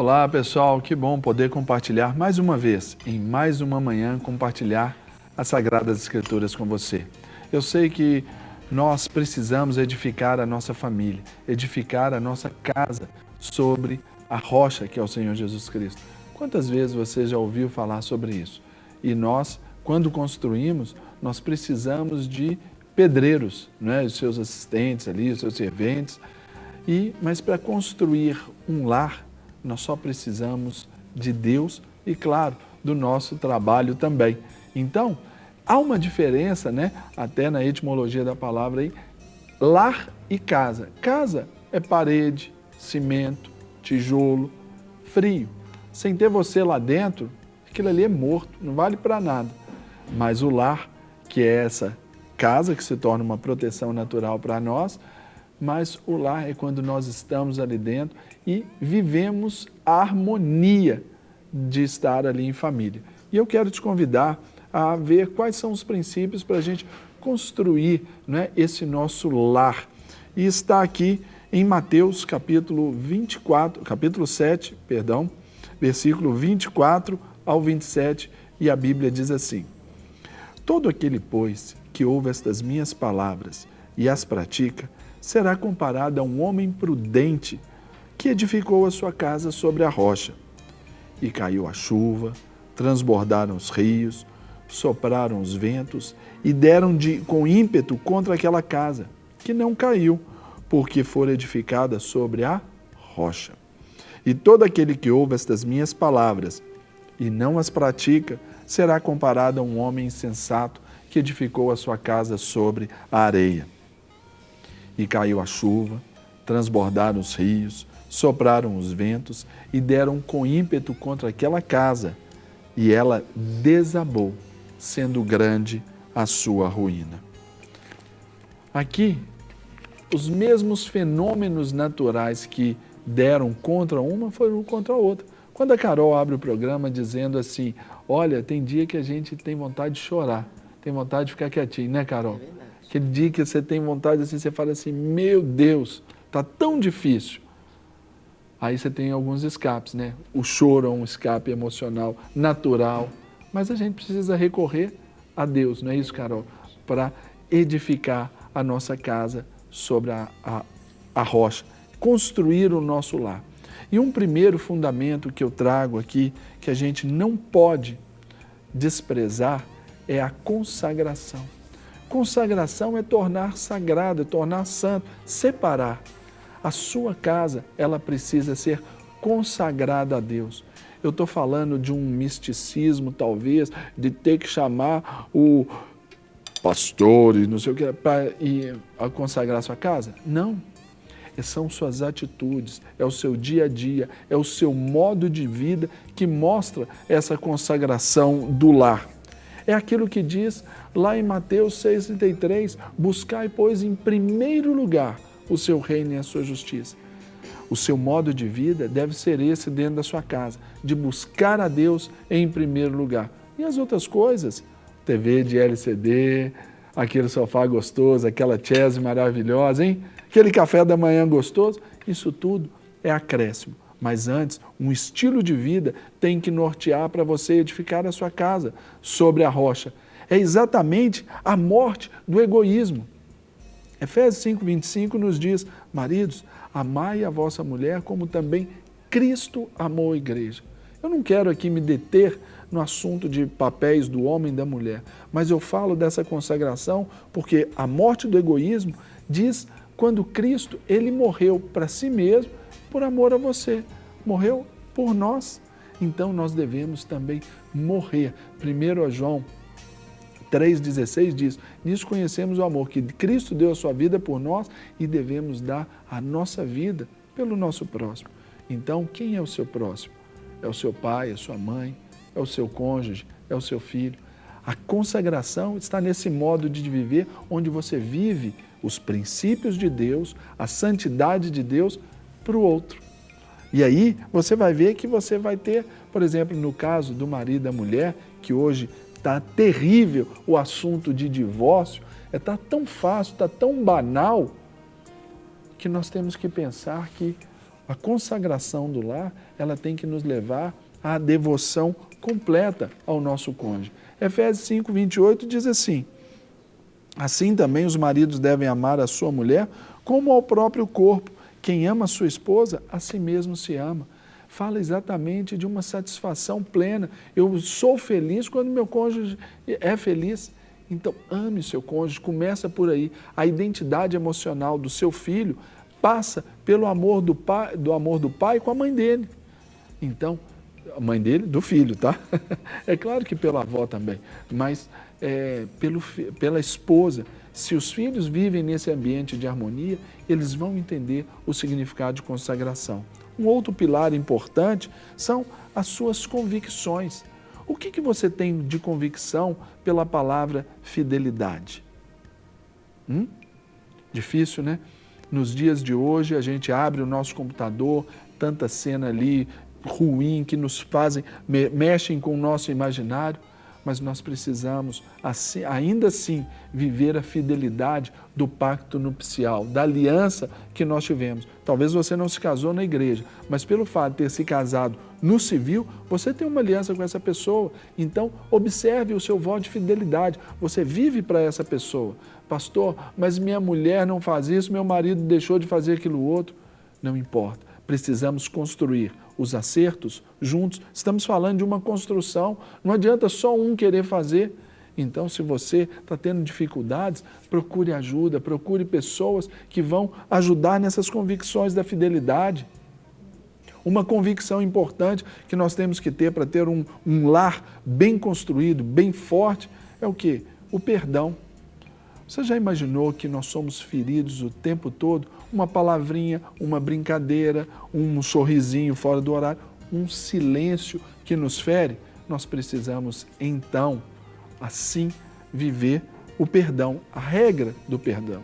Olá pessoal, que bom poder compartilhar mais uma vez, em mais uma manhã, compartilhar as Sagradas Escrituras com você. Eu sei que nós precisamos edificar a nossa família, edificar a nossa casa sobre a rocha que é o Senhor Jesus Cristo. Quantas vezes você já ouviu falar sobre isso? E nós, quando construímos, nós precisamos de pedreiros, né? Os seus assistentes ali, os seus serventes. Mas para construir um lar, nós só precisamos de Deus e, claro, do nosso trabalho também. Então, há uma diferença, né? Até na etimologia da palavra aí, lar e casa. Casa é parede, cimento, tijolo, frio. Sem ter você lá dentro, aquilo ali é morto, não vale para nada. Mas o lar, que é essa casa que se torna uma proteção natural para nós, mas o lar é quando nós estamos ali dentro e vivemos a harmonia de estar ali em família. E eu quero te convidar a ver quais são os princípios para a gente construir, né, esse nosso lar. E está aqui em Mateus capítulo 7, versículo 24 ao 27, e a Bíblia diz assim: Todo aquele, pois, que ouve estas minhas palavras e as pratica, será comparado a um homem prudente que edificou a sua casa sobre a rocha. E caiu a chuva, transbordaram os rios, sopraram os ventos e deram com ímpeto contra aquela casa, que não caiu, porque fora edificada sobre a rocha. E todo aquele que ouve estas minhas palavras e não as pratica, será comparado a um homem insensato que edificou a sua casa sobre a areia. E caiu a chuva, transbordaram os rios, sopraram os ventos e deram com ímpeto contra aquela casa, e ela desabou, sendo grande a sua ruína. Aqui, os mesmos fenômenos naturais que deram contra uma foram contra a outra. Quando a Carol abre o programa dizendo assim, olha, tem dia que a gente tem vontade de chorar, tem vontade de ficar quietinho, né, Carol? Aquele dia que você tem vontade, assim, você fala assim, meu Deus, está tão difícil. Aí você tem alguns escapes, né? O choro é um escape emocional natural, mas a gente precisa recorrer a Deus, não é isso, Carol? Para edificar a nossa casa sobre a rocha, construir o nosso lar. E um primeiro fundamento que eu trago aqui, que a gente não pode desprezar, é a consagração. Consagração é tornar sagrado, é tornar santo, separar. A sua casa, ela precisa ser consagrada a Deus. Eu estou falando de um misticismo, talvez, de ter que chamar o pastor e não sei o que, para consagrar a sua casa? Não. São suas atitudes, é o seu dia a dia, é o seu modo de vida que mostra essa consagração do lar. É aquilo que diz lá em Mateus 6,33, buscai, pois, em primeiro lugar o seu reino e a sua justiça. O seu modo de vida deve ser esse dentro da sua casa, de buscar a Deus em primeiro lugar. E as outras coisas, TV de LCD, aquele sofá gostoso, aquela chaise maravilhosa, hein? Aquele café da manhã gostoso, isso tudo é acréscimo. Mas antes, um estilo de vida tem que nortear para você edificar a sua casa sobre a rocha. É exatamente a morte do egoísmo. Efésios 5,25 nos diz, maridos, amai a vossa mulher como também Cristo amou a igreja. Eu não quero aqui me deter no assunto de papéis do homem e da mulher, mas eu falo dessa consagração porque a morte do egoísmo diz quando Cristo, ele morreu para si mesmo por amor a você, morreu por nós. Então nós devemos também morrer. 1 João 3,16 diz, nisso conhecemos o amor, que Cristo deu a sua vida por nós e devemos dar a nossa vida pelo nosso próximo. Então, quem é o seu próximo? É o seu pai, é a sua mãe, é o seu cônjuge, é o seu filho. A consagração está nesse modo de viver, onde você vive os princípios de Deus, a santidade de Deus para o outro. E aí você vai ver que você vai ter, por exemplo, no caso do marido e da mulher, que hoje está terrível o assunto de divórcio, está tão fácil, está tão banal, que nós temos que pensar que a consagração do lar ela tem que nos levar à devoção completa ao nosso cônjuge. Efésios 5, 28 diz assim: assim também os maridos devem amar a sua mulher como ao próprio corpo. Quem ama a sua esposa, a si mesmo se ama. Fala exatamente de uma satisfação plena. Eu sou feliz quando meu cônjuge é feliz. Então, ame o seu cônjuge, começa por aí. A identidade emocional do seu filho passa pelo amor do pai com a mãe dele. Então, a mãe dele, do filho, tá? É claro que pela avó também, mas pela esposa. Se os filhos vivem nesse ambiente de harmonia, eles vão entender o significado de consagração. Um outro pilar importante são as suas convicções. O que você tem de convicção pela palavra fidelidade? Difícil, né? Nos dias de hoje, a gente abre o nosso computador, tanta cena ali ruim que nos fazem, mexem com o nosso imaginário, mas nós precisamos, assim, ainda assim, viver a fidelidade do pacto nupcial, da aliança que nós tivemos. Talvez você não se casou na igreja, mas pelo fato de ter se casado no civil, você tem uma aliança com essa pessoa. Então, observe o seu voto de fidelidade. Você vive para essa pessoa. Pastor, mas minha mulher não faz isso, meu marido deixou de fazer aquilo outro. Não importa. Precisamos construir os acertos juntos. Estamos falando de uma construção. Não adianta só um querer fazer. Então, se você está tendo dificuldades, procure ajuda, procure pessoas que vão ajudar nessas convicções da fidelidade. Uma convicção importante que nós temos que ter para ter um lar bem construído, bem forte, é o quê? O perdão. Você já imaginou que nós somos feridos o tempo todo? Uma palavrinha, uma brincadeira, um sorrisinho fora do horário, um silêncio que nos fere? Nós precisamos, então, assim, viver o perdão, a regra do perdão.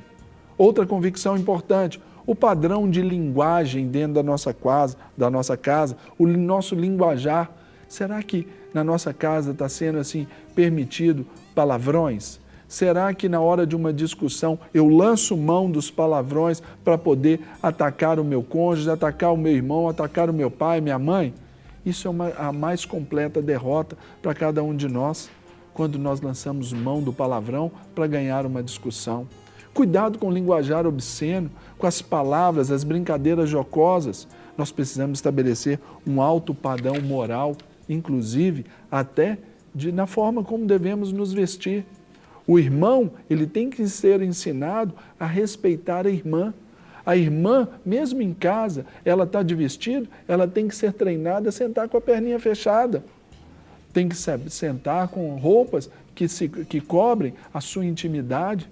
Outra convicção importante, o padrão de linguagem dentro da nossa casa, o nosso linguajar. Será que na nossa casa está sendo assim permitido palavrões? Será que na hora de uma discussão eu lanço mão dos palavrões para poder atacar o meu cônjuge, atacar o meu irmão, atacar o meu pai, minha mãe? Isso é a mais completa derrota para cada um de nós, quando nós lançamos mão do palavrão para ganhar uma discussão. Cuidado com o linguajar obsceno, com as palavras, as brincadeiras jocosas. Nós precisamos estabelecer um alto padrão moral, inclusive até na forma como devemos nos vestir. O irmão, ele tem que ser ensinado a respeitar a irmã. A irmã, mesmo em casa, ela está de vestido, ela tem que ser treinada a sentar com a perninha fechada. Tem que sentar com roupas que cobrem a sua intimidade.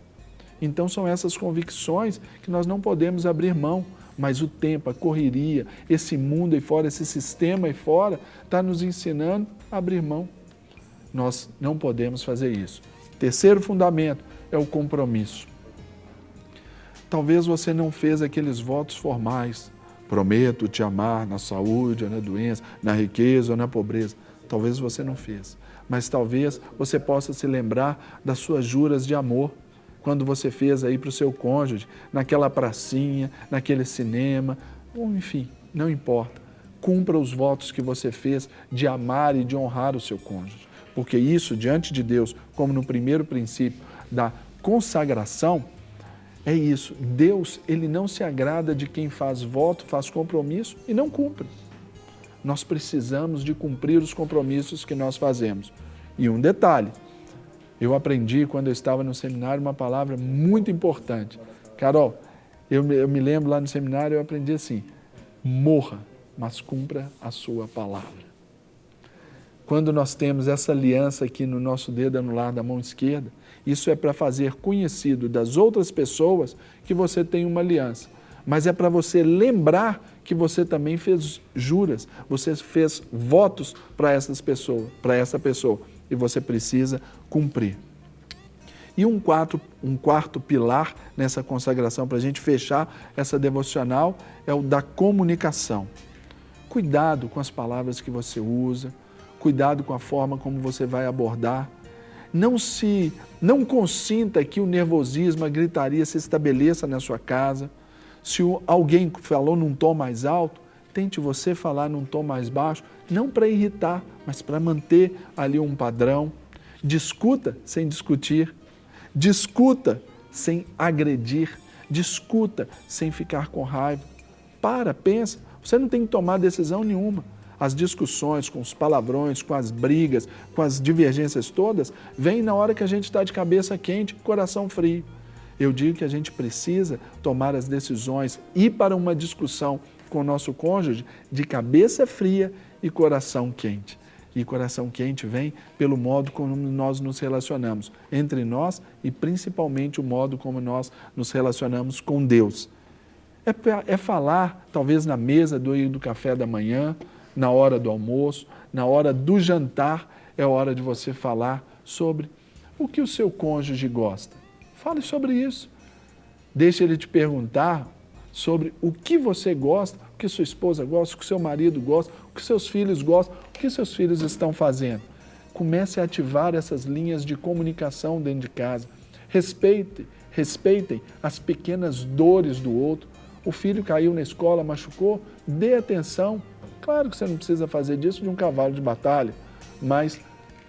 Então são essas convicções que nós não podemos abrir mão. Mas o tempo, a correria, esse mundo aí fora, esse sistema aí fora, está nos ensinando a abrir mão. Nós não podemos fazer isso. Terceiro fundamento é o compromisso. Talvez você não fez aqueles votos formais. Prometo te amar na saúde ou na doença, na riqueza ou na pobreza. Talvez você não fez. Mas talvez você possa se lembrar das suas juras de amor. Quando você fez aí para o seu cônjuge, naquela pracinha, naquele cinema, enfim, não importa. Cumpra os votos que você fez de amar e de honrar o seu cônjuge. Porque isso, diante de Deus, como no primeiro princípio da consagração, é isso. Deus, ele não se agrada de quem faz voto, faz compromisso e não cumpre. Nós precisamos de cumprir os compromissos que nós fazemos. E um detalhe, eu aprendi quando eu estava no seminário uma palavra muito importante. Carol, eu me lembro lá no seminário, eu aprendi assim: morra, mas cumpra a sua palavra. Quando nós temos essa aliança aqui no nosso dedo anular da mão esquerda, isso é para fazer conhecido das outras pessoas que você tem uma aliança. Mas é para você lembrar que você também fez juras, você fez votos para essa pessoa, e você precisa cumprir. E um quarto pilar nessa consagração, para a gente fechar essa devocional, é o da comunicação. Cuidado com as palavras que você usa, cuidado com a forma como você vai abordar. Não consinta que o nervosismo, a gritaria se estabeleça na sua casa. Se alguém falou num tom mais alto, tente você falar num tom mais baixo, não para irritar, mas para manter ali um padrão. Discuta sem discutir, discuta sem agredir, discuta sem ficar com raiva. Pensa, você não tem que tomar decisão nenhuma. As discussões com os palavrões, com as brigas, com as divergências todas, vêm na hora que a gente está de cabeça quente, coração frio. Eu digo que a gente precisa tomar as decisões, ir para uma discussão com o nosso cônjuge de cabeça fria e coração quente. E coração quente vem pelo modo como nós nos relacionamos entre nós e principalmente o modo como nós nos relacionamos com Deus. É falar, talvez na mesa do café da manhã, na hora do almoço, na hora do jantar, é hora de você falar sobre o que o seu cônjuge gosta. Fale sobre isso. Deixe ele te perguntar sobre o que você gosta, o que sua esposa gosta, o que seu marido gosta, o que seus filhos gostam, o que seus filhos estão fazendo. Comece a ativar essas linhas de comunicação dentro de casa. Respeitem as pequenas dores do outro. O filho caiu na escola, machucou, dê atenção. Claro que você não precisa fazer disso de um cavalo de batalha, mas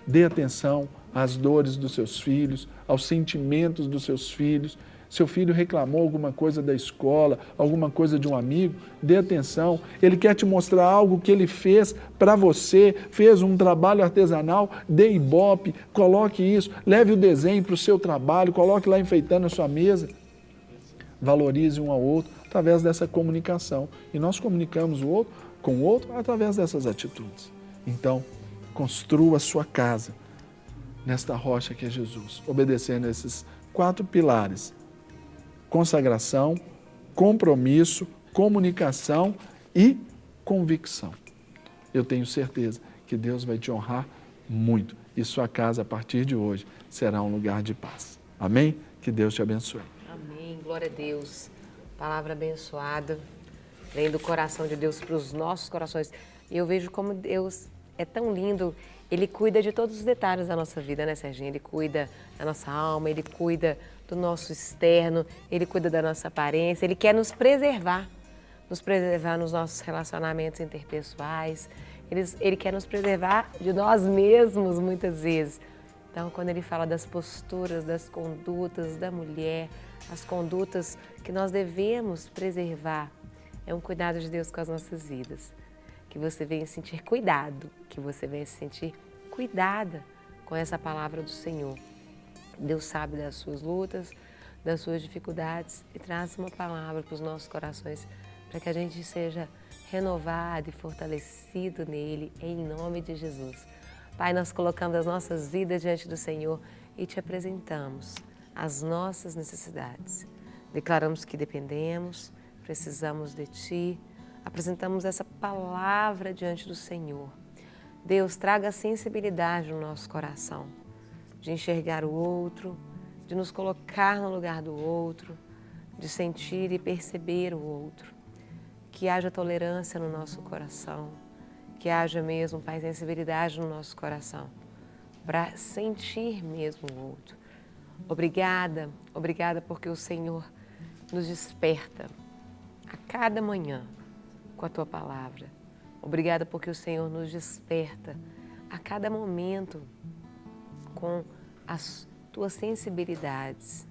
dê atenção às dores dos seus filhos, aos sentimentos dos seus filhos. Seu filho reclamou alguma coisa da escola, alguma coisa de um amigo, dê atenção. Ele quer te mostrar algo que ele fez para você, fez um trabalho artesanal, dê ibope, coloque isso, leve o desenho para o seu trabalho, coloque lá enfeitando a sua mesa. Valorize um ao outro através dessa comunicação. E nós comunicamos o outro com o outro através dessas atitudes. Então, construa a sua casa nesta rocha que é Jesus, obedecendo esses 4 pilares: consagração, compromisso, comunicação e convicção. Eu tenho certeza que Deus vai te honrar muito e sua casa, a partir de hoje, será um lugar de paz. Amém? Que Deus te abençoe. Amém. Glória a Deus. Palavra abençoada. Vem do coração de Deus para os nossos corações. E eu vejo como Deus é tão lindo. Ele cuida de todos os detalhes da nossa vida, né, Serginho? Ele cuida da nossa alma, Ele cuida do nosso externo, Ele cuida da nossa aparência. Ele quer nos preservar nos nossos relacionamentos interpessoais. Ele quer nos preservar de nós mesmos, muitas vezes. Então, quando Ele fala das posturas, das condutas da mulher, as condutas que nós devemos preservar, é um cuidado de Deus com as nossas vidas. Que você venha sentir cuidado, que você venha se sentir cuidada com essa palavra do Senhor. Deus sabe das suas lutas, das suas dificuldades e traz uma palavra para os nossos corações para que a gente seja renovado e fortalecido nele, em nome de Jesus. Pai, nós colocamos as nossas vidas diante do Senhor e te apresentamos as nossas necessidades. Declaramos que dependemos, precisamos de Ti, apresentamos essa palavra diante do Senhor. Deus, traga sensibilidade no nosso coração, de enxergar o outro, de nos colocar no lugar do outro, de sentir e perceber o outro. Que haja tolerância no nosso coração, que haja mesmo, Pai, sensibilidade no nosso coração, para sentir mesmo o outro. Obrigada, obrigada porque o Senhor nos desperta a cada manhã com a Tua palavra. Obrigada porque o Senhor nos desperta a cada momento com as Tuas sensibilidades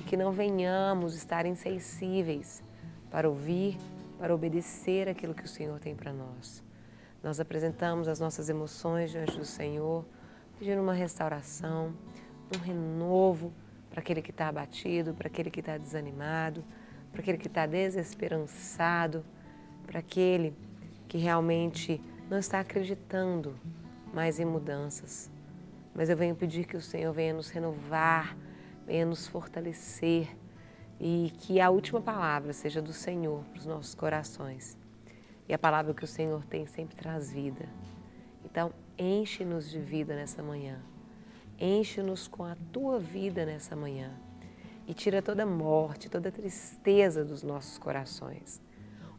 e que não venhamos estar insensíveis para ouvir, para obedecer aquilo que o Senhor tem para nós. Nós apresentamos as nossas emoções diante do Senhor, pedindo uma restauração, um renovo para aquele que está abatido, para aquele que está desanimado, para aquele que está desesperançado, para aquele que realmente não está acreditando mais em mudanças. Mas eu venho pedir que o Senhor venha nos renovar, venha nos fortalecer e que a última palavra seja do Senhor para os nossos corações. E a palavra que o Senhor tem sempre traz vida. Então, enche-nos de vida nessa manhã. Enche-nos com a Tua vida nessa manhã. E tira toda morte, toda tristeza dos nossos corações.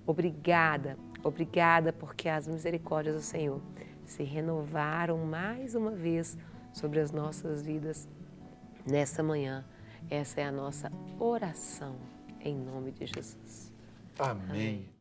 Obrigada, obrigada porque as misericórdias do Senhor se renovaram mais uma vez sobre as nossas vidas nessa manhã. Essa é a nossa oração, em nome de Jesus. Amém.